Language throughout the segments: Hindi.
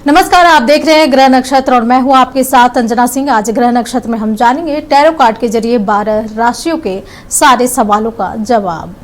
नमस्कार, आप देख रहे हैं ग्रह नक्षत्र और मैं हूं आपके साथ अंजना सिंह। आज ग्रह नक्षत्र में हम जानेंगे टैरो कार्ड के जरिए 12 राशियों के सारे सवालों का जवाब।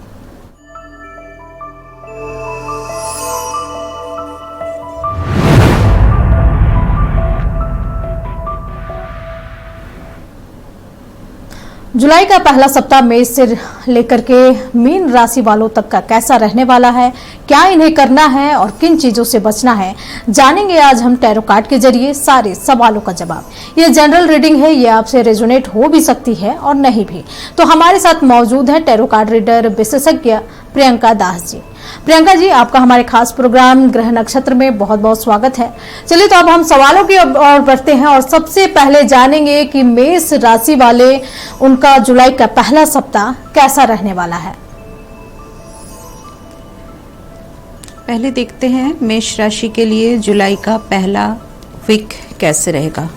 जुलाई का पहला सप्ताह मेष से लेकर के मीन राशि वालों तक का कैसा रहने वाला है, क्या इन्हें करना है और किन चीजों से बचना है, जानेंगे आज हम टैरो कार्ड के जरिए सारे सवालों का जवाब। ये जनरल रीडिंग है, ये आपसे रेजोनेट हो भी सकती है और नहीं भी। तो हमारे साथ मौजूद है टैरो कार्ड रीडर विशेषज्ञ प्रियंका दास जी। प्रियंका जी, आपका हमारे खास प्रोग्राम ग्रह नक्षत्र में बहुत बहुत स्वागत है। चलिए तो अब हम सवालों की ओर बढ़ते हैं और सबसे पहले जानेंगे कि मेष राशि वाले उनका जुलाई का पहला सप्ताह कैसा रहने वाला है। पहले देखते हैं मेष राशि के लिए जुलाई का पहला वीक कैसे रहेगा।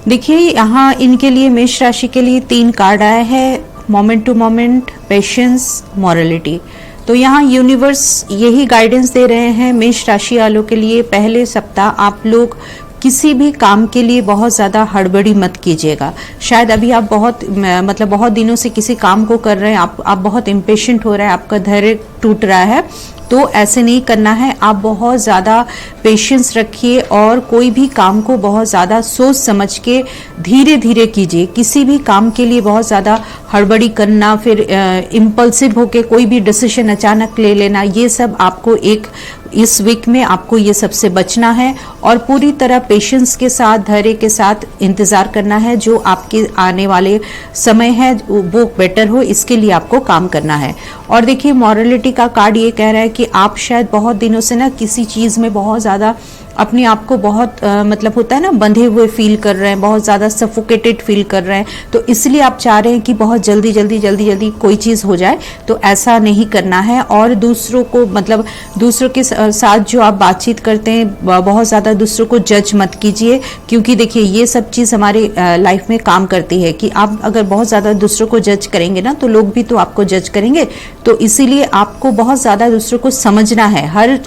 देखिए, यहाँ इनके लिए मेष राशि के लिए 3 कार्ड आए हैं, moment to moment, patience, morality. तो यहाँ यूनिवर्स यही गाइडेंस दे रहे हैं मेष राशि वालों के लिए पहले सप्ताह आप लोग किसी भी काम के लिए बहुत ज़्यादा हड़बड़ी मत कीजिएगा। शायद अभी आप बहुत दिनों से किसी काम को कर रहे हैं, आप बहुत इम्पेशेंट हो रहे हैं, आपका धैर्य टूट रहा है, तो ऐसे नहीं करना है। आप बहुत ज़्यादा पेशेंस रखिए और कोई भी काम को बहुत ज़्यादा सोच समझ के धीरे धीरे कीजिए। किसी भी काम के लिए बहुत ज़्यादा हड़बड़ी करना, फिर इम्पल्सिव होके कोई भी डिसीजन अचानक ले लेना, ये सब आपको इस वीक में आपको ये सबसे बचना है और पूरी तरह पेशेंस के साथ, धैर्य के साथ इंतज़ार करना है। जो आपके आने वाले समय है वो बेटर हो, इसके लिए आपको काम करना है। और देखिए, मॉरलिटी का कार्ड ये कह रहा है कि आप शायद बहुत दिनों से ना किसी चीज़ में बहुत ज़्यादा अपने आप को बहुत होता है ना, बंधे हुए फील कर रहे हैं, बहुत ज़्यादा सफोकेटेड फील कर रहे हैं, तो इसलिए आप चाह रहे हैं कि बहुत जल्दी कोई चीज़ हो जाए। तो ऐसा नहीं करना है। और दूसरों को दूसरों के साथ जो आप बातचीत करते हैं, बहुत ज़्यादा दूसरों को जज मत कीजिए, क्योंकि देखिए ये सब चीज़ हमारे लाइफ में काम करती है कि आप अगर बहुत ज़्यादा दूसरों को जज करेंगे ना, तो लोग भी तो आपको जज करेंगे। तो इसीलिए आपको बहुत ज़्यादा दूसरों को समझना है। हर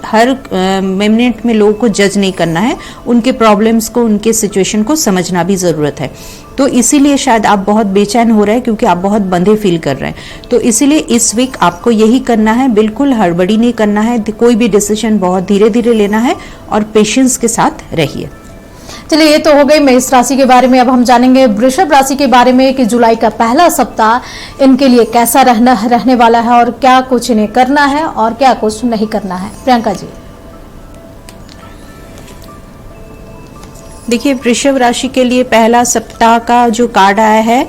मिनट में लोगों को जज नहीं करना है, उनके प्रॉब्लम्स को, उनके सिचुएशन को समझना भी ज़रूरत है। तो इसीलिए शायद आप बहुत बेचैन हो रहे हैं, क्योंकि आप बहुत बंधे फील कर रहे हैं। तो इसीलिए इस वीक आपको यही करना है, बिल्कुल हड़बड़ी नहीं करना है, कोई भी डिसीजन बहुत धीरे धीरे लेना है और पेशेंस के साथ रहिए। चलिए, ये तो हो गई मेष राशि के बारे में। अब हम जानेंगे वृषभ राशि के बारे में कि जुलाई का पहला सप्ताह इनके लिए कैसा रहने वाला है और क्या कुछ इन्हें करना है और क्या कुछ नहीं करना है। प्रियंका जी। देखिए, वृषभ राशि के लिए पहला सप्ताह का जो कार्ड आया है,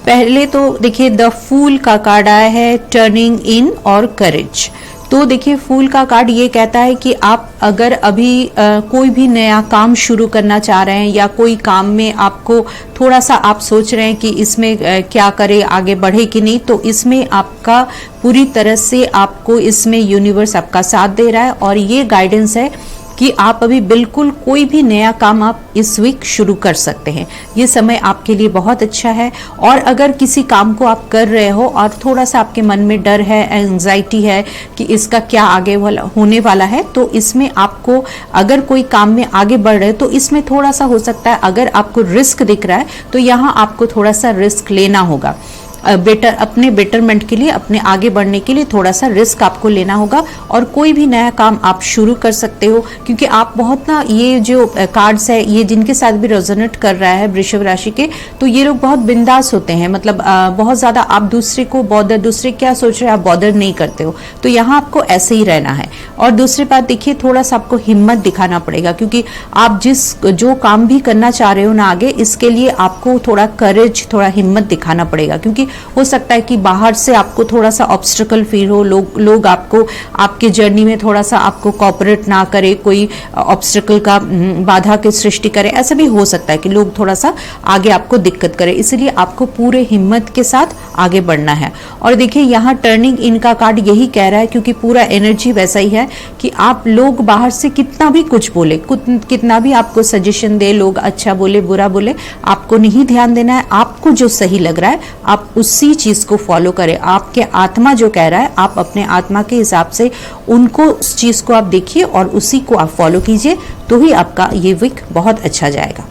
पहले तो देखिए द फूल का कार्ड आया है, टर्निंग इन और करेज। तो देखिए, फूल का कार्ड ये कहता है कि आप अगर अभी कोई भी नया काम शुरू करना चाह रहे हैं या कोई काम में आपको थोड़ा सा आप सोच रहे हैं कि इसमें क्या करें, आगे बढ़े कि नहीं, तो इसमें आपका पूरी तरह से आपको इसमें यूनिवर्स आपका साथ दे रहा है और ये गाइडेंस है कि आप अभी बिल्कुल कोई भी नया काम आप इस वीक शुरू कर सकते हैं। ये समय आपके लिए बहुत अच्छा है। और अगर किसी काम को आप कर rहे हो और थोड़ा सा आपके मन में डर है, एंजाइटी है कि इसका क्या आगे होने वाला है, तो इसमें आपको अगर कोई काम में आगे बढ़ रहे तो इसमें थोड़ा सा हो सकता है, अगर आपको रिस्क दिख रहा है तो यहाँ आपको थोड़ा सा रिस्क लेना होगा। अपने बेटरमेंट के लिए, अपने आगे बढ़ने के लिए थोड़ा सा रिस्क आपको लेना होगा। और कोई भी नया काम आप शुरू कर सकते हो, क्योंकि आप बहुत ना, ये जो कार्ड्स है ये जिनके साथ भी रेजोनेट कर रहा है वृषभ राशि के, तो ये लोग बहुत बिंदास होते हैं। बहुत ज़्यादा आप दूसरे को दूसरे क्या सोच रहे हैं आप बॉदर नहीं करते हो। तो यहाँ आपको ऐसे ही रहना है। और दूसरी बात देखिए, थोड़ा सा आपको हिम्मत दिखाना पड़ेगा, क्योंकि आप जो काम भी करना चाह रहे हो ना आगे, इसके लिए आपको थोड़ा करेज, थोड़ा हिम्मत दिखाना पड़ेगा। क्योंकि हो सकता है कि बाहर से आपको थोड़ा सा ऑब्स्टिकल फील हो, लोग आपको आपके जर्नी में थोड़ा सा आपको कोऑपरेट ना करे, कोई ऑब्स्टिकल का बाधा की सृष्टि करे। ऐसा भी हो सकता है कि लोग थोड़ा सा आगे आपको दिक्कत करे, इसलिए आपको पूरे हिम्मत के साथ आगे बढ़ना है। और देखिए, यहाँ टर्निंग इन का कार्ड यही कह रहा है, क्योंकि पूरा एनर्जी वैसा ही है कि आप लोग बाहर से कितना भी कुछ बोले, कितना भी आपको सजेशन दे, लोग अच्छा बोले बुरा बोले, आपको नहीं ध्यान देना है। आपको जो सही लग रहा है आप उसी चीज को फॉलो करें। आपके आत्मा जो कह रहा है, आप अपने आत्मा के हिसाब से उनको, उस चीज को आप देखिए और उसी को आप फॉलो कीजिए, तो ही आपका ये वीक बहुत अच्छा जाएगा।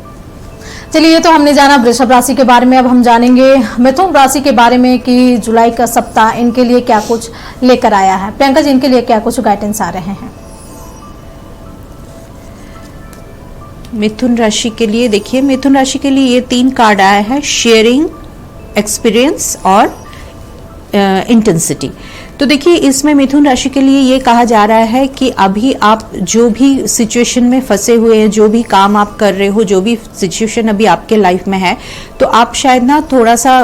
चलिए, ये तो हमने जाना वृषभ राशि के बारे में। अब हम जानेंगे मिथुन राशि के बारे में कि जुलाई का सप्ताह इनके लिए क्या कुछ लेकर आया है। प्रियंका जी, इनके लिए क्या कुछ गाइडेंस आ रहे हैं? मिथुन राशि के लिए देखिए, मिथुन राशि के लिए ये 3 कार्ड आया है, शेयरिंग, एक्सपीरियंस और इंटेंसिटी। तो देखिए, इसमें मिथुन राशि के लिए ये कहा जा रहा है कि अभी आप जो भी सिचुएशन में फंसे हुए हैं, जो भी काम आप कर रहे हो, जो भी सिचुएशन अभी आपके लाइफ में है, तो आप शायद ना थोड़ा सा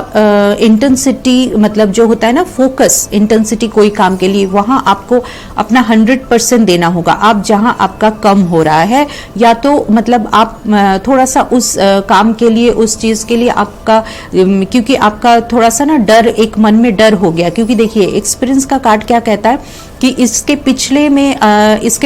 इंटेंसिटी, मतलब जो होता है ना फोकस, इंटेंसिटी कोई काम के लिए, वहां आपको अपना 100% देना होगा। आप जहां आपका कम हो रहा है, या तो मतलब आप थोड़ा सा उस काम के लिए, उस चीज के लिए आपका, क्योंकि आपका थोड़ा सा ना डर, एक मन में डर हो गया। क्योंकि देखिए, एक्सपीरियंस का कार्ड क्या कहता है कि इसके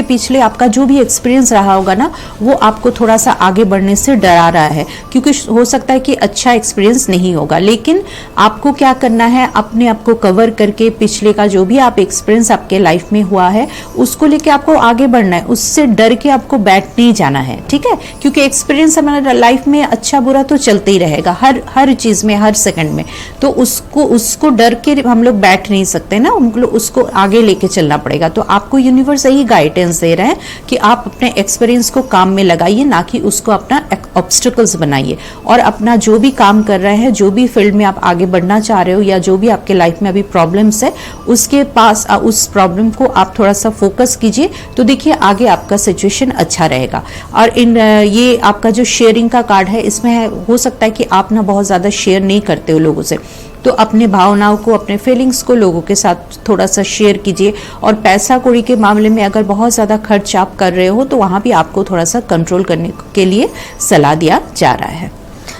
पिछले आपका जो भी एक्सपीरियंस रहा होगा ना, वो आपको थोड़ा सा आगे बढ़ने से डरा रहा है। क्योंकि हो सकता है कि अच्छा एक्सपीरियंस नहीं होगा, लेकिन आपको क्या करना है, अपने आप को कवर करके पिछले का जो भी आप एक्सपीरियंस आपके लाइफ में हुआ है, उसको लेके आपको आगे बढ़ना है। उससे डर के आपको बैठ नहीं जाना है, ठीक है? क्योंकि एक्सपीरियंस हमारे लाइफ में अच्छा बुरा तो चलते ही रहेगा, हर चीज में, हर सेकंड में। तो उसको डर के हम लोग बैठ नहीं सकते ना, उसको आगे लेके चलना पड़ेगा। तो आपको यूनिवर्स यही गाइडेंस दे रहे हैं कि आप अपने एक्सपीरियंस को काम में लगाइए, ना कि उसको अपना ऑब्स्टिकल्स बनाइए। और अपना जो भी काम कर रहे हैं, जो भी फील्ड में आप आगे बढ़ना चाह रहे हो, या जो भी आपके लाइफ में अभी प्रॉब्लम्स है, उसके पास उस प्रॉब्लम को आप थोड़ा सा फोकस कीजिए, तो देखिए आगे आपका सिचुएशन अच्छा रहेगा। और ये आपका जो शेयरिंग का कार्ड है, इसमें हो सकता है कि आप ना बहुत ज्यादा शेयर नहीं करते हो लोगों से, तो अपने भावनाओं को, अपने फीलिंग्स को लोगों के साथ थोड़ा सा शेयर कीजिए। और पैसा कौड़ी के मामले में अगर बहुत ज़्यादा खर्च आप कर रहे हो, तो वहाँ भी आपको थोड़ा सा कंट्रोल करने के लिए सलाह दिया जा रहा है।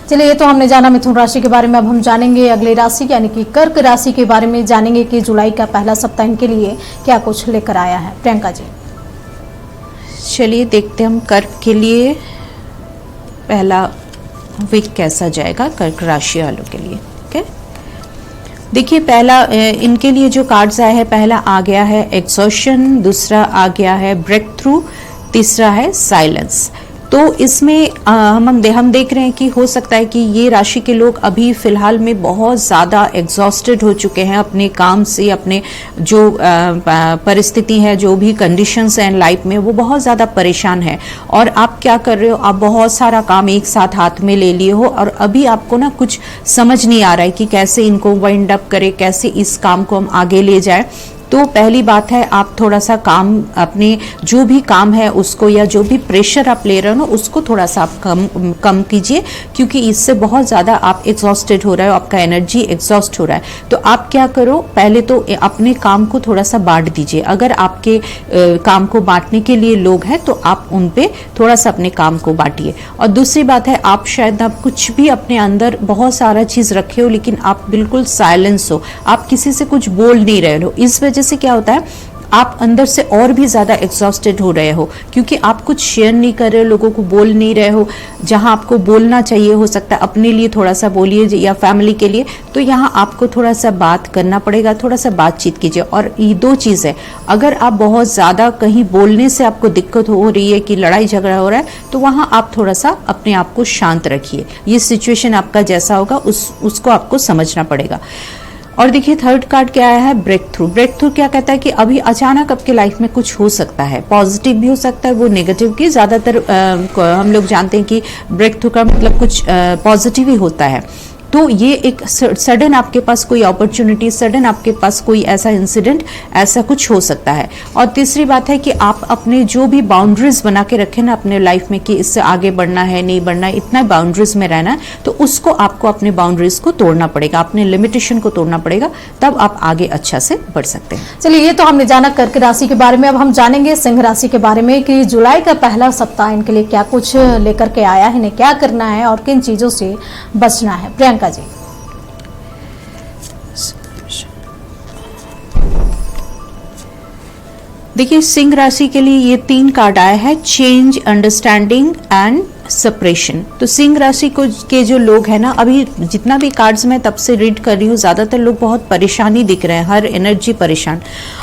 चलिए, ये तो हमने जाना मिथुन राशि के बारे में। अब हम जानेंगे अगली राशि यानी कि कर्क राशि के बारे में। जानेंगे कि जुलाई का पहला सप्ताह इनके लिए क्या कुछ लेकर आया है। प्रियंका जी, चलिए देखते हैं हम कर्क के लिए पहला वीक कैसा जाएगा कर्क राशि वालों के लिए। देखिए, पहला इनके लिए जो कार्ड्स आया है, पहला आ गया है एग्जॉशन, दूसरा आ गया है ब्रेक थ्रू, तीसरा है साइलेंस। तो इसमें हम देख रहे हैं कि हो सकता है कि ये राशि के लोग अभी फिलहाल में बहुत ज़्यादा एग्जॉस्टेड हो चुके हैं अपने काम से, अपने जो परिस्थिति है, जो भी कंडीशंस हैं लाइफ में, वो बहुत ज़्यादा परेशान है। और आप क्या कर रहे हो, आप बहुत सारा काम एक साथ हाथ में ले लिए हो, और अभी आपको ना कुछ समझ नहीं आ रहा है कि कैसे इनको वाइंड अप करें, कैसे इस काम को हम आगे ले जाए। तो पहली बात है, आप थोड़ा सा काम, अपने जो भी काम है उसको, या जो भी प्रेशर आप ले रहे हो ना, उसको थोड़ा सा आप कम कीजिए, क्योंकि इससे बहुत ज़्यादा आप एग्जॉस्टेड हो रहे हो, आपका एनर्जी एग्जॉस्ट हो रहा है। तो आप क्या करो, पहले तो अपने काम को थोड़ा सा बांट दीजिए। अगर आपके काम को बांटने के लिए लोग हैं, तो आप उन पे थोड़ा सा अपने काम को बांटिए। और दूसरी बात है, आप शायद आप कुछ भी अपने अंदर बहुत सारा चीज़ रखे हो, लेकिन आप बिल्कुल साइलेंस हो, आप किसी से कुछ बोल नहीं रहे हो। इस वजह से क्या होता है, आप अंदर से और भी ज्यादा एग्जॉस्टेड हो रहे हो, क्योंकि आप कुछ शेयर नहीं कर रहे हो, लोगों को बोल नहीं रहे हो। जहां आपको बोलना चाहिए, हो सकता है अपने लिए थोड़ा सा बोलिए या फैमिली के लिए, तो यहाँ आपको थोड़ा सा बात करना पड़ेगा, थोड़ा सा बातचीत कीजिए। और ये 2 चीज़ है, अगर आप बहुत ज़्यादा कहीं बोलने से आपको दिक्कत हो रही है कि लड़ाई झगड़ा हो रहा है, तो वहाँ आप थोड़ा सा अपने आप को शांत रखिए। ये सिचुएशन आपका जैसा होगा उसको आपको समझना पड़ेगा। और देखिए, थर्ड कार्ड क्या आया है, ब्रेक थ्रू। ब्रेक थ्रू क्या कहता है कि अभी अचानक आपके लाइफ में कुछ हो सकता है, पॉजिटिव भी हो सकता है, वो नेगेटिव की ज्यादातर हम लोग जानते हैं कि ब्रेक थ्रू का मतलब कुछ पॉजिटिव ही होता है। तो ये एक सडन आपके पास कोई अपॉर्चुनिटी, सडन आपके पास कोई ऐसा इंसिडेंट, ऐसा कुछ हो सकता है। और तीसरी बात है कि आप अपने जो भी बाउंड्रीज बना के रखें ना अपने लाइफ में, कि इससे आगे बढ़ना है, नहीं बढ़ना है, इतना बाउंड्रीज में रहना है, तो उसको आपको अपने बाउंड्रीज को तोड़ना पड़ेगा, अपने लिमिटेशन को तोड़ना पड़ेगा, तब आप आगे अच्छा से बढ़ सकते हैं। चलिए, ये तो हमने जाना कर्क राशि के बारे में। अब हम जानेंगे सिंह राशि के बारे में कि जुलाई का पहला सप्ताह इनके लिए क्या कुछ लेकर के आया है, इन्हें क्या करना है और किन चीजों से बचना है। प्रियंका जी, देखिए, सिंह राशि के लिए ये 3 कार्ड आया है, चेंज, अंडरस्टैंडिंग एंड सेपरेशन। तो सिंह राशि को के जो लोग हैं ना, अभी जितना भी कार्ड्स मैं तब से रीड कर रही हूँ, ज्यादातर लोग बहुत परेशानी दिख रहे हैं, हर एनर्जी परेशान।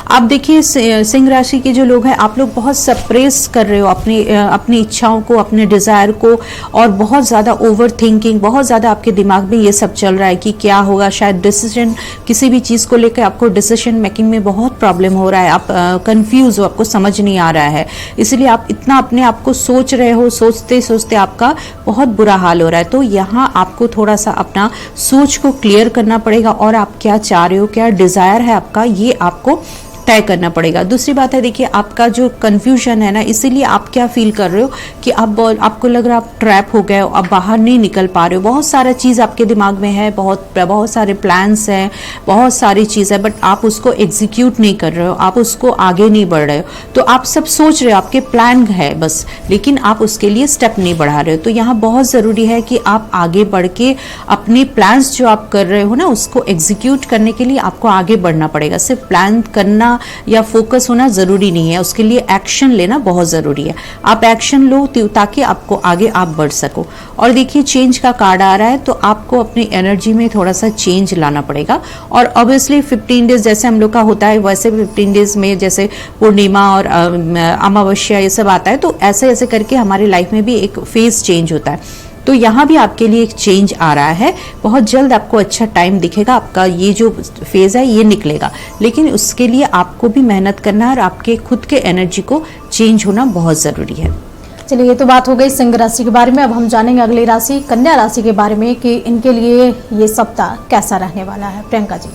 आप देखिए सिंह राशि के जो लोग हैं, आप लोग बहुत सप्रेस कर रहे हो अपनी इच्छाओं को, अपने डिजायर को, और बहुत ज्यादा ओवर थिंकिंग, बहुत ज्यादा आपके दिमाग में ये सब चल रहा है कि क्या होगा। शायद डिसीजन, किसी भी चीज को लेकर आपको डिसीजन मेकिंग में बहुत प्रॉब्लम हो रहा है, आप कंफ्यूज हो, आपको समझ नहीं आ रहा है, इसलिए आप इतना अपने आप को सोच रहे हो, सोचते सोचते आपका बहुत बुरा हाल हो रहा है। तो यहाँ आपको थोड़ा सा अपना सोच को क्लियर करना पड़ेगा, और आप क्या चाह रहे हो, क्या डिजायर है आपका, ये आपको तय करना पड़ेगा। दूसरी बात है, देखिए आपका जो कंफ्यूजन है ना, इसीलिए आप क्या फील कर रहे हो कि आपको लग रहा है आप ट्रैप हो गए हो, आप बाहर नहीं निकल पा रहे हो। बहुत सारा चीज़ आपके दिमाग में है, बहुत सारे प्लान्स हैं, बहुत सारी चीज़ है, बट आप उसको एग्जीक्यूट नहीं कर रहे हो, आप उसको आगे नहीं बढ़ रहे हो। तो आप सब सोच रहे हो, आपके प्लान है बस, लेकिन आप उसके लिए स्टेप नहीं बढ़ा रहे हो। तो यहाँ बहुत ज़रूरी है कि आप आगे बढ़ के अपने प्लान्स जो आप कर रहे हो ना, उसको एग्जीक्यूट करने के लिए आपको आगे बढ़ना पड़ेगा। सिर्फ प्लान करना या फोकस होना जरूरी नहीं है, उसके लिए एक्शन लेना बहुत जरूरी है। आप एक्शन लो ताकि आपको आगे आप बढ़ सको। और देखिए चेंज का कार्ड आ रहा है, तो आपको अपनी एनर्जी में थोड़ा सा चेंज लाना पड़ेगा। और ऑब्वियसली 15 डेज जैसे हम लोग का होता है, वैसे 15 डेज में जैसे पूर्णिमा और अमावस्या ये सब आता है, तो ऐसे ऐसे करके हमारी लाइफ में भी एक फेज चेंज होता है। तो यहाँ भी आपके लिए एक चेंज आ रहा है, बहुत जल्द आपको अच्छा टाइम दिखेगा, आपका ये जो फेज है ये निकलेगा। लेकिन उसके लिए आपको भी मेहनत करना है, और आपके खुद के एनर्जी को चेंज होना बहुत ज़रूरी है। चलिए, ये तो बात हो गई सिंह राशि के बारे में। अब हम जानेंगे अगली राशि कन्या राशि के बारे में कि इनके लिए ये सप्ताह कैसा रहने वाला है। प्रियंका जी।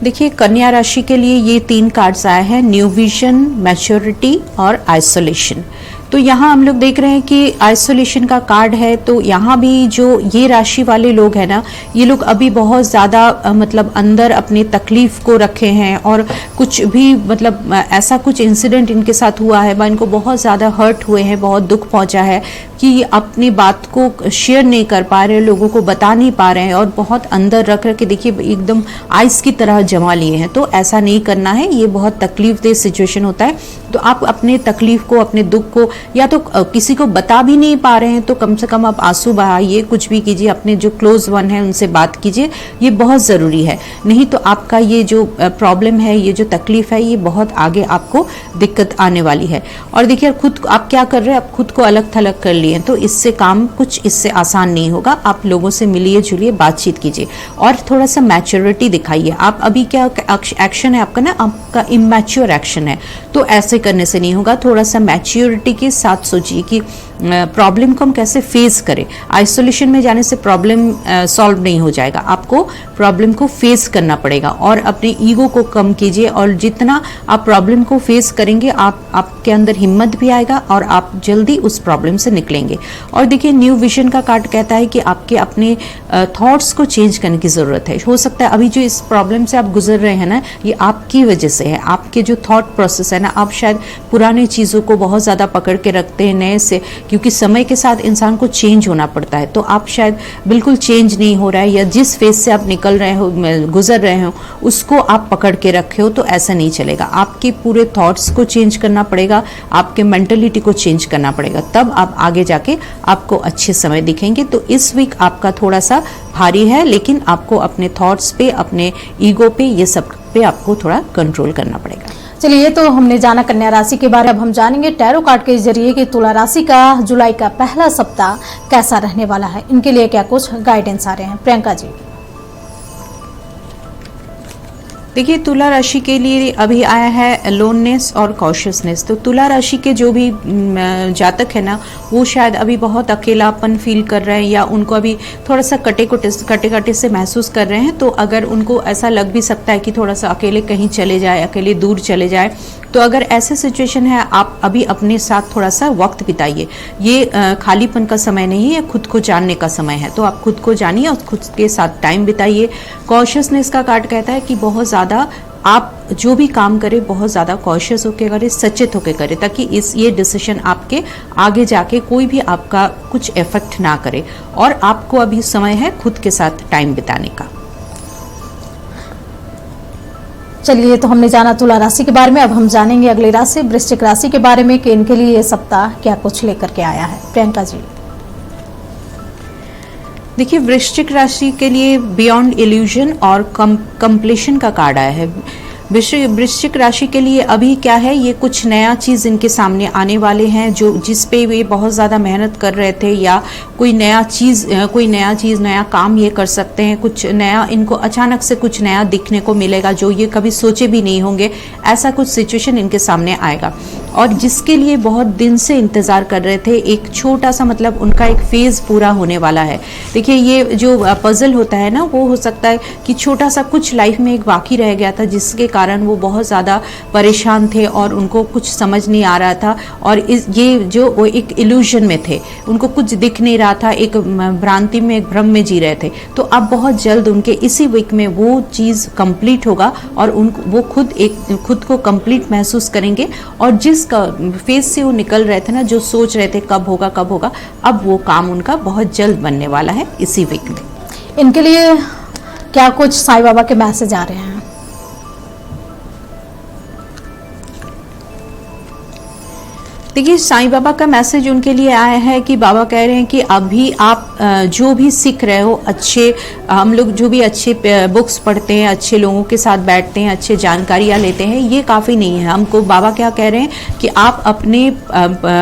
देखिए कन्या राशि के लिए ये 3 कार्ड्स आए हैं, न्यू विजन, मैच्योरिटी और आइसोलेशन। तो यहाँ हम लोग देख रहे हैं कि आइसोलेशन का कार्ड है। तो यहाँ भी जो ये राशि वाले लोग हैं ना, ये लोग अभी बहुत ज़्यादा मतलब अंदर अपनी तकलीफ को रखे हैं, और कुछ भी मतलब ऐसा कुछ इंसिडेंट इनके साथ हुआ है, इनको बहुत ज़्यादा हर्ट हुए हैं, बहुत दुख पहुँचा है कि अपनी बात को शेयर नहीं कर पा रहे, लोगों को बता नहीं पा रहे हैं, और बहुत अंदर रख के देखिए एकदम आइस की तरह जमा लिए हैं। तो ऐसा नहीं करना है, ये बहुत तकलीफदेह सिचुएशन होता है। तो आप अपने तकलीफ को, अपने दुख को, या तो किसी को बता भी नहीं पा रहे हैं तो कम से कम आप आंसू बहाइए, कुछ भी कीजिए, अपने जो क्लोज वन है उनसे बात कीजिए, ये बहुत ज़रूरी है। नहीं तो आपका ये जो प्रॉब्लम है, ये जो तकलीफ है, ये बहुत आगे आपको दिक्कत आने वाली है। और देखिए खुद आप क्या कर रहे हैं, आप खुद को अलग थलग कर लिए, तो इससे काम कुछ इससे आसान नहीं होगा। आप लोगों से मिलिए जुलिए, बातचीत कीजिए, और थोड़ा सा मैच्योरिटी दिखाइए। आप अभी क्या एक्शन है आपका ना, आपका इमैच्योर एक्शन है, तो ऐसे करने से नहीं होगा। थोड़ा सा मैच्योरिटी के साथ सोचिए कि प्रॉब्लम को हम कैसे फेस करें। आइसोलेशन में जाने से प्रॉब्लम सॉल्व नहीं हो जाएगा, आपको प्रॉब्लम को फेस करना पड़ेगा। और अपने ईगो को कम कीजिए, और जितना आप प्रॉब्लम को फेस करेंगे, आपके अंदर हिम्मत भी आएगा, और आप जल्दी उस प्रॉब्लम से निकलेंगे। और देखिए न्यू विजन का कार्ड कहता है कि आपके अपने थॉट्स को चेंज करने की ज़रूरत है। हो सकता है अभी जो इस प्रॉब्लम से आप गुजर रहे हैं ना, ये आपकी वजह से है, आपके जो थॉट प्रोसेस है ना, आप शायद पुराने चीज़ों को बहुत ज़्यादा पकड़ के रखते हैं नए से, क्योंकि समय के साथ इंसान को चेंज होना पड़ता है। तो आप शायद बिल्कुल चेंज नहीं हो रहा है, या जिस फेज से आप निकल रहे हो, गुजर रहे हो, उसको आप पकड़ के रखे हो, तो ऐसा नहीं चलेगा। आपके पूरे थॉट्स को चेंज करना पड़ेगा, आपके मेंटलिटी को चेंज करना पड़ेगा, तब आप आगे जाके आपको अच्छे समय दिखेंगे। तो इस वीक आपका थोड़ा सा भारी है, लेकिन आपको अपने थॉट्स पे, अपने ईगो पे, ये सब पे आपको थोड़ा कंट्रोल करना पड़ेगा। चलिए, ये तो हमने जाना कन्या राशि के बारे में। अब हम जानेंगे टैरो कार्ड के जरिए कि तुला राशि का जुलाई का पहला सप्ताह कैसा रहने वाला है, इनके लिए क्या कुछ गाइडेंस आ रहे हैं। प्रियंका जी। देखिए तुला राशि के लिए अभी आया है अलोननेस और कॉशियसनेस। तो तुला राशि के जो भी जातक है ना, वो शायद अभी बहुत अकेलापन फील कर रहे हैं, या उनको अभी थोड़ा सा कटे से महसूस कर रहे हैं। तो अगर उनको ऐसा लग भी सकता है कि थोड़ा सा अकेले कहीं चले जाए, अकेले दूर चले जाए, तो अगर ऐसे सिचुएशन है, आप अभी अपने साथ थोड़ा सा वक्त बिताइए। ये खालीपन का समय नहीं है, खुद को जानने का समय है। तो आप खुद को जानिए और खुद के साथ टाइम बिताइए। कॉशियसनेस का कार्ड कहता है कि बहुत ज़्यादा आप जो भी काम करें, बहुत ज़्यादा कॉशियस होकर करें, सचेत होकर करें, ताकि ये डिसीजन आपके आगे जाके कोई भी आपका कुछ इफेक्ट ना करे। और आपको अभी समय है खुद के साथ टाइम बिताने का। चलिए, तो हमने जाना तुला राशि के बारे में, अब हम जानेंगे अगली राशि वृश्चिक राशि के बारे में कि इनके लिए ये सप्ताह क्या कुछ लेकर के आया है। प्रियंका जी। देखिए, वृश्चिक राशि के लिए बियॉन्ड इल्यूजन और कंप्लीशन का कार्ड आया है। वृश्चिक राशि के लिए अभी क्या है, ये कुछ नया चीज़ इनके सामने आने वाले हैं जो जिस पे वे बहुत ज़्यादा मेहनत कर रहे थे, या कोई नया चीज़ नया काम ये कर सकते हैं। कुछ नया इनको अचानक से कुछ नया दिखने को मिलेगा जो ये कभी सोचे भी नहीं होंगे। ऐसा कुछ सिचुएशन इनके सामने आएगा और जिसके लिए बहुत दिन से इंतज़ार कर रहे थे। एक छोटा सा मतलब उनका एक फेज़ पूरा होने वाला है। देखिए, ये जो पजल होता है ना, वो हो सकता है कि छोटा सा कुछ लाइफ में एक बाकी रह गया था जिसके कारण वो बहुत ज़्यादा परेशान थे और उनको कुछ समझ नहीं आ रहा था। और ये जो वो एक इल्यूजन में थे, उनको कुछ दिख नहीं रहा था, एक भ्रांति में, एक भ्रम में जी रहे थे। तो अब बहुत जल्द उनके इसी वीक में वो चीज़ कंप्लीट होगा और वो खुद को कंप्लीट महसूस करेंगे। और जिस फेज से वो निकल रहे थे ना, जो सोच रहे थे कब होगा, अब वो काम उनका बहुत जल्द बनने वाला है इसी वीक में। इनके लिए क्या कुछ साईं बाबा के मैसेज आ रहे हैं? देखिए, साईं बाबा का मैसेज उनके लिए आया है कि बाबा कह रहे हैं कि अभी आप जो भी सीख रहे हो, हम लोग जो भी अच्छे बुक्स पढ़ते हैं, अच्छे लोगों के साथ बैठते हैं, अच्छे जानकारियाँ लेते हैं, ये काफ़ी नहीं है। हमको बाबा क्या कह रहे हैं कि आप अपने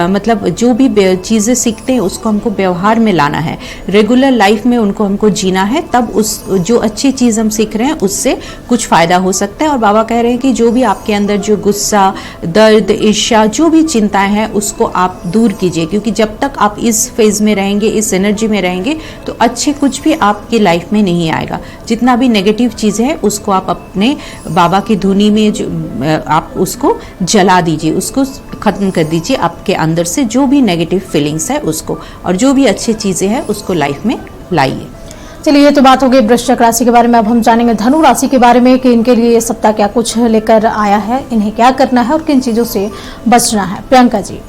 मतलब जो भी चीज़ें सीखते हैं उसको हमको व्यवहार में लाना है, रेगुलर लाइफ में हमको जीना है। तब जो अच्छी चीज़ हम सीख रहे हैं उससे कुछ फ़ायदा हो सकता है। और बाबा कह रहे हैं कि जो भी आपके अंदर जो गुस्सा, दर्द, ईर्ष्या, जो भी चिंताएं हैं उसको आप दूर कीजिए, क्योंकि जब तक आप इस फेज में रहेंगे, इस एनर्जी में रहेंगे, तो अच्छे कुछ भी आपकी लाइफ में नहीं आएगा। जितना भी नेगेटिव चीज़ें हैं उसको आप अपने बाबा की धुनी में आप उसको जला दीजिए, उसको ख़त्म कर दीजिए आपके अंदर से, जो भी नेगेटिव फीलिंग्स है उसको, और जो भी अच्छी चीज़ें हैं उसको लाइफ में लाइए। चलिए, ये तो बात हो गई वृश्चिक राशि के बारे में। अब हम जानेंगे धनु राशि के बारे में कि इनके लिए ये सप्ताह क्या कुछ लेकर आया है, इन्हें क्या करना है और किन चीजों से बचना है। प्रियंका जी।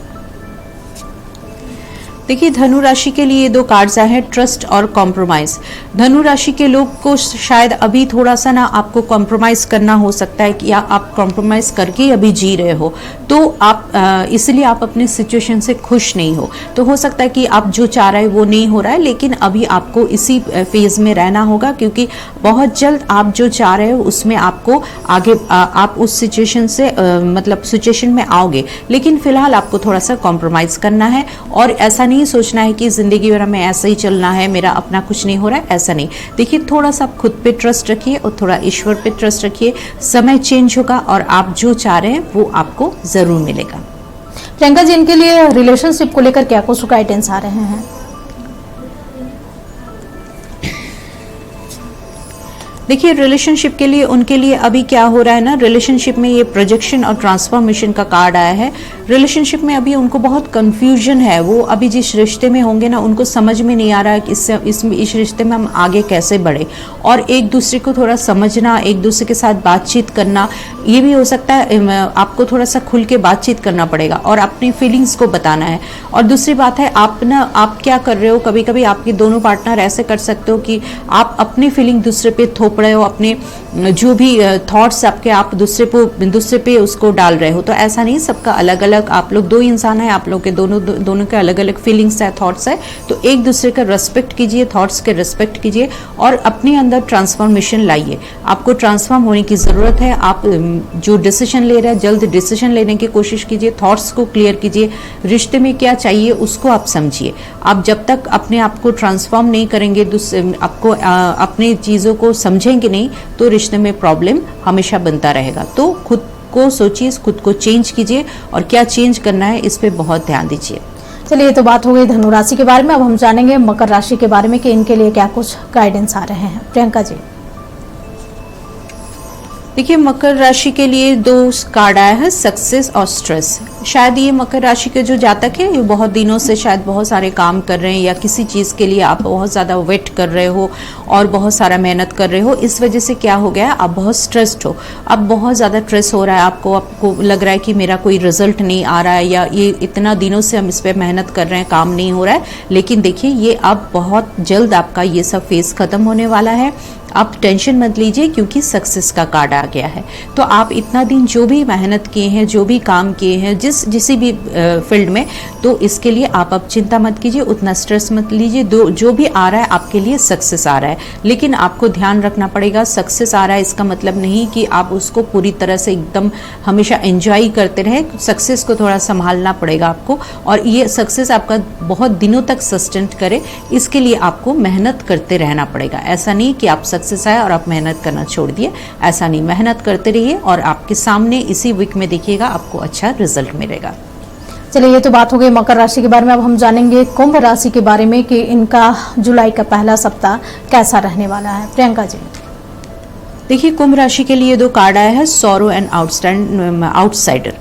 देखिए, धनु राशि के लिए 2 कार्ड्स आए हैं, ट्रस्ट और कॉम्प्रोमाइज़। धनु राशि के लोग को शायद अभी थोड़ा सा ना आपको कॉम्प्रोमाइज़ करना हो सकता है कि या आप कॉम्प्रोमाइज़ करके अभी जी रहे हो, तो आप इसलिए आप अपने सिचुएशन से खुश नहीं हो। तो हो सकता है कि आप जो चाह रहे हैं वो नहीं हो रहा है, लेकिन अभी आपको इसी फेज़ में रहना होगा, क्योंकि बहुत जल्द आप जो चाह रहे हो उसमें आपको आगे आप उस सिचुएशन से मतलब सिचुएशन में आओगे। लेकिन फिलहाल आपको थोड़ा सा कॉम्प्रोमाइज़ करना है और ऐसा नहीं सोचना है कि जिंदगी भर में ऐसा ही चलना है, मेरा अपना कुछ नहीं हो रहा है, ऐसा नहीं। देखिए, थोड़ा सा खुद पे ट्रस्ट रखिए और थोड़ा ईश्वर पे ट्रस्ट रखिए। समय चेंज होगा और आप जो चाह रहे हैं वो आपको जरूर मिलेगा। प्रियंका जी, इनके लिए रिलेशनशिप को लेकर क्या कुछ गाइडेंस आ रहे हैं? देखिए, रिलेशनशिप के लिए उनके लिए अभी क्या हो रहा है ना, रिलेशनशिप में ये प्रोजेक्शन और ट्रांसफॉर्मेशन का कार्ड आया है। रिलेशनशिप में अभी उनको बहुत कंफ्यूजन है। वो अभी जिस रिश्ते में होंगे ना, उनको समझ में नहीं आ रहा है कि इस रिश्ते में हम आगे कैसे बढ़े, और एक दूसरे को थोड़ा समझना, एक दूसरे के साथ बातचीत करना, ये भी हो सकता है आपको थोड़ा सा खुल के बातचीत करना पड़ेगा और अपनी फीलिंग्स को बताना है। और दूसरी बात है, आप क्या कर रहे हो, कभी कभी आपके दोनों पार्टनर ऐसे कर सकते हो कि आप अपनी फीलिंग दूसरे पे थोप रहे हो, अपने जो भी थॉट्स आपके आप दूसरे पे उसको डाल रहे हो। तो ऐसा नहीं, सबका अलग अलग, आप लोग 2 इंसान हैं, आप लोग के दोनों के अलग अलग फीलिंग्स है, थॉट्स है। तो एक दूसरे का रेस्पेक्ट कीजिए, थॉट्स के रेस्पेक्ट कीजिए और अपने अंदर ट्रांसफॉर्मेशन लाइए। आपको ट्रांसफॉर्म होने की ज़रूरत है। आप जो डिसीजन ले रहे हैं, जल्द डिसीजन लेने की कोशिश कीजिए, थॉट्स को क्लियर कीजिए, रिश्ते में क्या चाहिए उसको आप समझिए। आप जब तक अपने आप को ट्रांसफॉर्म नहीं करेंगे, आपको अपनी चीज़ों को समझेंगे नहीं, तो रिश्ते में प्रॉब्लम हमेशा बनता रहेगा। तो खुद को सोचिए, खुद को चेंज कीजिए और क्या चेंज करना है इस पे बहुत ध्यान दीजिए। चलिए, तो बात हो गई धनु राशि के बारे में। अब हम जानेंगे मकर राशि के बारे में कि इनके लिए क्या कुछ गाइडेंस आ रहे हैं। प्रियंका जी। देखिए, मकर राशि के लिए 2 कार्ड आया है, सक्सेस और स्ट्रेस। शायद ये मकर राशि के जो जातक है ये बहुत दिनों से शायद बहुत सारे काम कर रहे हैं या किसी चीज़ के लिए आप बहुत ज़्यादा वेट कर रहे हो और बहुत सारा मेहनत कर रहे हो। इस वजह से क्या हो गया है, आप बहुत स्ट्रेस्ड हो, अब बहुत ज़्यादा स्ट्रेस हो रहा है, आपको लग रहा है कि मेरा कोई रिजल्ट नहीं आ रहा है या ये इतना दिनों से हम इस पर मेहनत कर रहे हैं, काम नहीं हो रहा है। लेकिन देखिए ये अब बहुत जल्द आपका ये सब फेज ख़त्म होने वाला है। आप टेंशन मत लीजिए क्योंकि सक्सेस का कार्ड आ गया है। तो आप इतना दिन जो भी मेहनत किए हैं, जो भी काम किए हैं, किसी भी फील्ड में, तो इसके लिए आप अब चिंता मत कीजिए, उतना स्ट्रेस मत लीजिए। जो भी आ रहा है आपके लिए सक्सेस आ रहा है। लेकिन आपको ध्यान रखना पड़ेगा, सक्सेस आ रहा है इसका मतलब नहीं कि आप उसको पूरी तरह से एकदम हमेशा एंजॉय करते रहें। सक्सेस को थोड़ा संभालना पड़ेगा आपको, और ये सक्सेस आपका बहुत दिनों तक सस्टेन करे, इसके लिए आपको मेहनत करते रहना पड़ेगा। ऐसा नहीं कि आप सक्सेस आया और आप मेहनत करना छोड़ दिए, ऐसा नहीं। मेहनत करते रहिए और आपके सामने इसी वीक में देखिएगा आपको अच्छा रिजल्ट मिलेगा। चलिए, ये तो बात हो गई मकर राशि के बारे में। अब हम जानेंगे कुंभ राशि के बारे में कि इनका जुलाई का पहला सप्ताह कैसा रहने वाला है। प्रियंका जी, देखिए कुंभ राशि के लिए 2 कार्ड आया है, सॉरो एंड आउटसाइडर।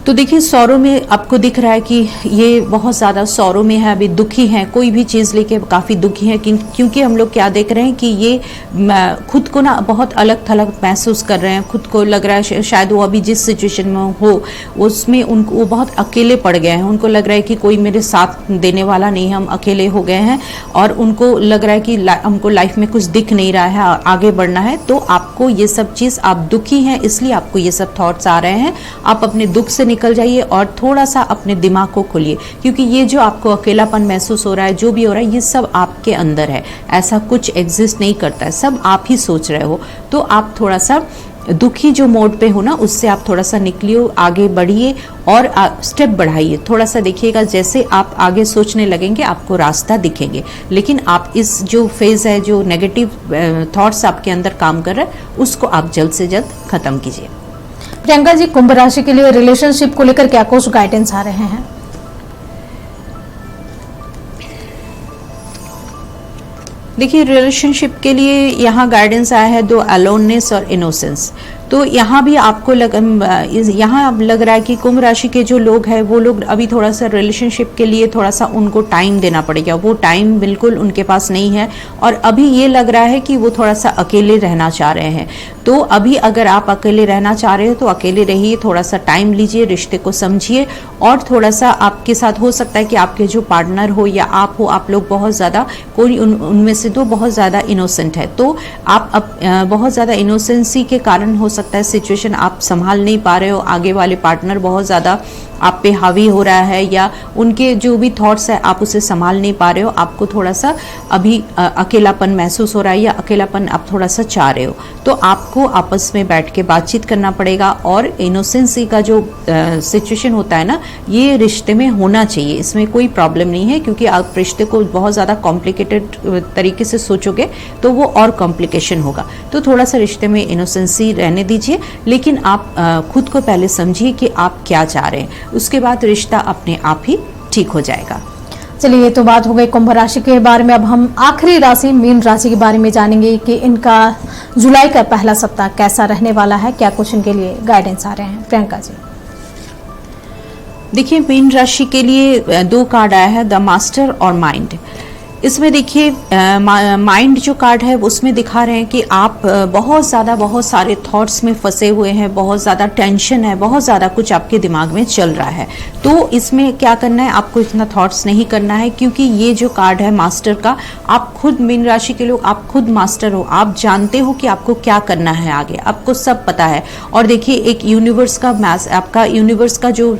तो देखिए सौरों में आपको दिख रहा है कि ये बहुत ज़्यादा सौरों में है, अभी दुखी हैं, कोई भी चीज़ लेके काफ़ी दुखी हैं, क्योंकि हम लोग क्या देख रहे हैं कि ये खुद को ना बहुत अलग थलग महसूस कर रहे हैं। खुद को लग रहा है शायद वो अभी जिस सिचुएशन में हो उसमें उनको वो बहुत अकेले पड़ गए हैं। उनको लग रहा है कि कोई मेरे साथ देने वाला नहीं है, हम अकेले हो गए हैं, और उनको लग रहा है कि हमको लाइफ में कुछ दिख नहीं रहा है, आगे बढ़ना है। तो आपको ये सब चीज़, आप दुखी हैं इसलिए आपको ये सब थॉट्स आ रहे हैं। आप अपने दुख से निकल जाइए और थोड़ा सा अपने दिमाग को खोलिए, क्योंकि ये जो आपको अकेलापन महसूस हो रहा है, जो भी हो रहा है, ये सब आपके अंदर है। ऐसा कुछ एग्जिस्ट नहीं करता है, सब आप ही सोच रहे हो। तो आप थोड़ा सा दुखी जो मोड पे हो ना, उससे आप थोड़ा सा निकलिए, आगे बढ़िए और स्टेप बढ़ाइए। थोड़ा सा देखिएगा, जैसे आप आगे सोचने लगेंगे आपको रास्ता दिखेंगे। लेकिन आप इस जो फेज है, जो नेगेटिव थॉट्स आपके अंदर काम कर रहे हैं, उसको आप जल्द से जल्द खत्म कीजिए। प्रियंका जी, कुंभ राशि के लिए रिलेशनशिप को लेकर क्या कुछ गाइडेंस आ रहे हैं? देखिए रिलेशनशिप के लिए यहाँ गाइडेंस आया है 2 अलोननेस और इनोसेंस। तो यहाँ भी आपको यहाँ अब लग रहा है कि कुंभ राशि के जो लोग हैं वो लोग अभी थोड़ा सा रिलेशनशिप के लिए थोड़ा सा उनको टाइम देना पड़ेगा। वो टाइम बिल्कुल उनके पास नहीं है, और अभी ये लग रहा है कि वो थोड़ा सा अकेले रहना चाह रहे हैं। तो अभी अगर आप अकेले रहना चाह रहे हो तो अकेले रहिए, थोड़ा सा टाइम लीजिए, रिश्ते को समझिए, और थोड़ा सा आपके साथ हो सकता है कि आपके जो पार्टनर हो या आप हो, आप लोग बहुत ज़्यादा कोई उनमें से 2 बहुत ज़्यादा इनोसेंट है। तो आप बहुत ज़्यादा इनोसेंसी के कारण हो सकता है सिचुएशन आप संभाल नहीं पा रहे हो, आगे वाले पार्टनर बहुत ज़्यादा आप पे हावी हो रहा है, या उनके जो भी थॉट्स है आप उसे संभाल नहीं पा रहे हो। आपको थोड़ा सा अभी अकेलापन महसूस हो रहा है, या अकेलापन आप थोड़ा सा चाह रहे हो। तो आपको आपस में बैठ के बातचीत करना पड़ेगा, और इनोसेंसी का जो सिचुएशन होता है ना, ये रिश्ते में होना चाहिए, इसमें कोई प्रॉब्लम नहीं है। क्योंकि आप रिश्ते को बहुत ज़्यादा कॉम्प्लिकेटेड तरीके से सोचोगे तो वो और कॉम्प्लिकेशन होगा। तो थोड़ा सा रिश्ते में इनोसेंसी रहने दीजिए, लेकिन आप खुद को पहले समझिए कि आप क्या चाह रहे हैं, उसके बाद रिश्ता अपने आप ही ठीक हो जाएगा। चलिए, ये तो बात हो गई कुंभ राशि के बारे में। अब हम आखिरी राशि मीन राशि के बारे में जानेंगे कि इनका जुलाई का पहला सप्ताह कैसा रहने वाला है, क्या कुछ इनके लिए गाइडेंस आ रहे हैं। प्रियंका जी, देखिए मीन राशि के लिए 2 कार्ड आया है, द मास्टर और माइंड। इसमें देखिए माइंड जो कार्ड है उसमें दिखा रहे हैं कि आप बहुत सारे थॉट्स में फंसे हुए हैं, बहुत ज़्यादा टेंशन है, बहुत ज़्यादा कुछ आपके दिमाग में चल रहा है। तो इसमें क्या करना है, आपको इतना थॉट्स नहीं करना है, क्योंकि ये जो कार्ड है मास्टर का, आप खुद मीन राशि के लोग, आप खुद मास्टर हो, आप जानते हो कि आपको क्या करना है आगे, आपको सब पता है। और देखिए एक यूनिवर्स का आपका यूनिवर्स का जो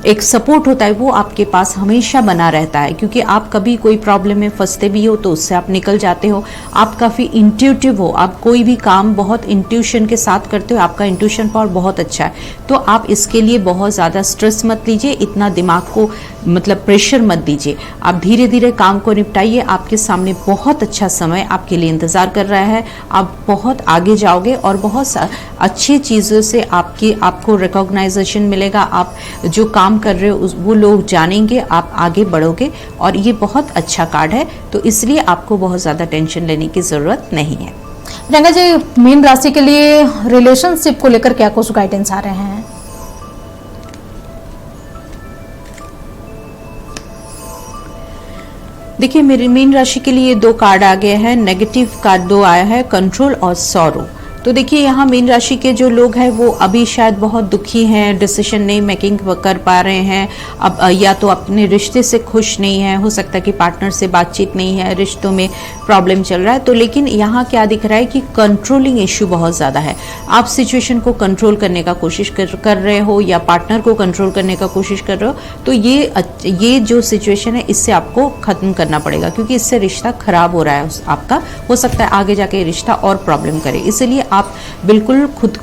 एक सपोर्ट होता है वो आपके पास हमेशा बना रहता है, क्योंकि आप कभी कोई प्रॉब्लम में फंसते भी हो तो उससे आप निकल जाते हो। आप काफ़ी इंट्यूटिव हो, आप कोई भी काम बहुत इंट्यूशन के साथ करते हो, आपका इंट्यूशन पावर बहुत अच्छा है। तो आप इसके लिए बहुत ज़्यादा स्ट्रेस मत लीजिए, इतना दिमाग को मतलब प्रेशर मत दीजिए। आप धीरे धीरे काम को निपटाइए, आपके सामने बहुत अच्छा समय आपके लिए इंतज़ार कर रहा है। आप बहुत आगे जाओगे और बहुत अच्छी चीज़ों से आपको रिकॉग्नाइजेशन मिलेगा। आप जो काम कर रहे हो वो लोग जानेंगे, आप आगे बढ़ोगे, और ये बहुत अच्छा कार्ड है। तो इसलिए आपको बहुत ज़्यादा टेंशन लेने की ज़रूरत नहीं है। प्रियंका जी, मीन राशि के लिए रिलेशनशिप को लेकर क्या कुछ गाइडेंस आ रहे हैं? देखिए मेरी मीन राशि के लिए 2 कार्ड आ गए हैं। नेगेटिव कार्ड 2 आया है, कंट्रोल और सॉरो। तो देखिए यहाँ मीन राशि के जो लोग हैं वो अभी शायद बहुत दुखी हैं, डिसीजन नहीं मेकिंग कर पा रहे हैं, अब या तो अपने रिश्ते से खुश नहीं है, हो सकता है कि पार्टनर से बातचीत नहीं है, रिश्तों में प्रॉब्लम चल रहा है। तो लेकिन यहाँ क्या दिख रहा है कि कंट्रोलिंग इश्यू बहुत ज़्यादा है। आप सिचुएशन को कंट्रोल करने का कोशिश कर रहे हो या पार्टनर को कंट्रोल करने का कोशिश कर रहे हो, तो ये जो सिचुएशन है इससे आपको ख़त्म करना पड़ेगा, क्योंकि इससे रिश्ता खराब हो रहा है आपका। हो सकता है आगे जाके रिश्ता और प्रॉब्लम करे। इसलिए आप बिल्कुल खुद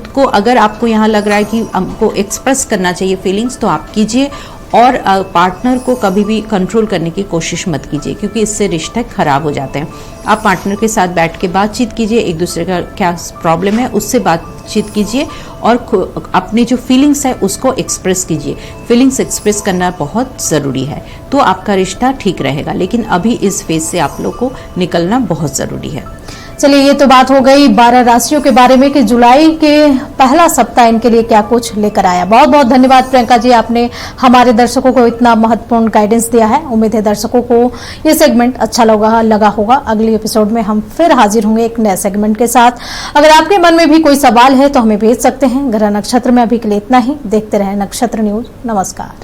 को अगर आपको यहाँ लग रहा है कि हमको एक्सप्रेस करना चाहिए फीलिंग्स, तो आप कीजिए, और पार्टनर को कभी भी कंट्रोल करने की कोशिश मत कीजिए, क्योंकि इससे रिश्ते खराब हो जाते हैं। आप पार्टनर के साथ बैठ के बातचीत कीजिए, एक दूसरे का क्या प्रॉब्लम है उससे बातचीत कीजिए, और अपनी जो फीलिंग्स है उसको एक्सप्रेस कीजिए। फीलिंग्स एक्सप्रेस करना बहुत ज़रूरी है, तो आपका रिश्ता ठीक रहेगा। लेकिन अभी इस फेज से आप लोग को निकलना बहुत ज़रूरी है। चलिए, ये तो बात हो गई 12 राशियों के बारे में कि जुलाई के पहला सप्ताह इनके लिए क्या कुछ लेकर आया। बहुत बहुत धन्यवाद प्रियंका जी, आपने हमारे दर्शकों को इतना महत्वपूर्ण गाइडेंस दिया है। उम्मीद है दर्शकों को ये सेगमेंट अच्छा लगा होगा। अगले एपिसोड में हम फिर हाजिर होंगे एक नए सेगमेंट के साथ। अगर आपके मन में भी कोई सवाल है तो हमें भेज सकते हैं। ग्रह नक्षत्र में अभी के लिए इतना ही। देखते रहें नक्षत्र न्यूज। नमस्कार।